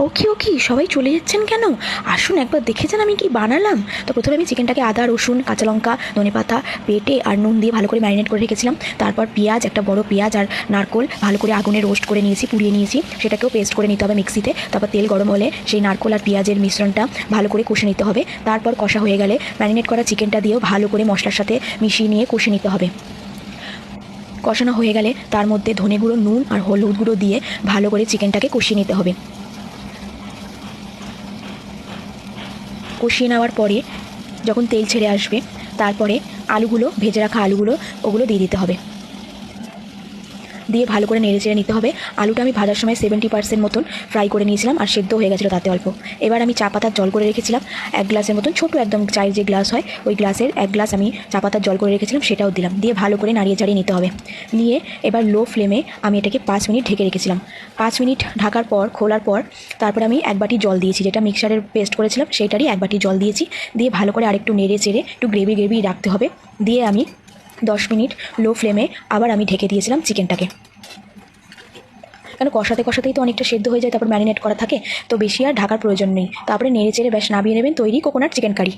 ওকে ওকে, সবাই চলে যাচ্ছেন কেন? আসুন একবার দেখে যান আমি কি বানালাম। তো প্রথমে আমি চিকেনটাকে আদা রসুন কাঁচা লঙ্কা ধনেপাতা বেটে আর নুন দিয়ে ভালো করে ম্যারিনেট করে রেখেছিলাম। তারপর পেঁয়াজ, একটা বড় পেঁয়াজ আর নারকোল ভালো করে আগুনে রোস্ট করে নিয়েছি, পুড়িয়ে নিয়েছি, সেটাকেও পেস্ট করে নিতে হবে মিক্সিতে। তারপর তেল গরম হলে সেই নারকোল আর পেঁয়াজের মিশ্রণটা ভালো করে কষে নিতে হবে। তারপর কষা হয়ে গেলে ম্যারিনেট করা চিকেনটা দিয়েও ভালো করে মশলার সাথে মিশিয়ে নিয়ে কষে নিতে হবে। কষানো হয়ে গেলে তার মধ্যে ধনে গুঁড়ো, নুন আর হলুদ গুঁড়ো দিয়ে ভালো করে চিকেনটাকে কষিয়ে নিতে হবে। কষিয়ে নেওয়ার পরে যখন তেল ছেড়ে আসবে, তারপরে আলুগুলো, ভেজে রাখা আলুগুলো, ওগুলো দিয়ে দিতে হবে। দিয়ে ভালো করে নেড়ে চেড়ে নিতে হবে। আলুটা আমি ভাজার সময় 70% মতন ফ্রাই করে নিয়েছিলাম আর সেদ্ধ হয়ে গেছিলো তাতে অল্প। এবার আমি চা পাতার জল করে রেখেছিলাম 1 গ্লাসের মতন, ছোটো একদম চায়ের যে গ্লাস হয় ওই গ্লাসের 1 গ্লাস আমি চা পাতার জল করে রেখেছিলাম, সেটাও দিলাম। দিয়ে ভালো করে নাড়িয়ে চাড়িয়ে নিতে হবে। নিয়ে এবার লো ফ্লেমে আমি এটাকে 5 মিনিট ঢেকে রেখেছিলাম। 5 মিনিট ঢাকার পর, খোলার পর তারপরে আমি 1 বাটি জল দিয়েছি, যেটা মিক্সারের পেস্ট করেছিলাম সেইটারই 1 বাটি জল দিয়েছি। দিয়ে ভালো করে আরেকটু নেড়ে চেড়ে একটু গ্রেভি রাখতে হবে। দিয়ে আমি 10 মিনিট লো ফ্লেমে আবার আমি ঢেকে দিয়েছিলাম চিকেনটাকে। কেন, কষাতে কষাতেই তো অনেকটা সেদ্ধ হয়ে যায়, তারপর ম্যারিনেট করা থাকে, তো বেশি আর ঢাকার প্রয়োজন নেই। তারপরে নেড়ে চেড়ে ব্যাস নামিয়ে নেবেন, তৈরি কোকোনাট চিকেন কারি।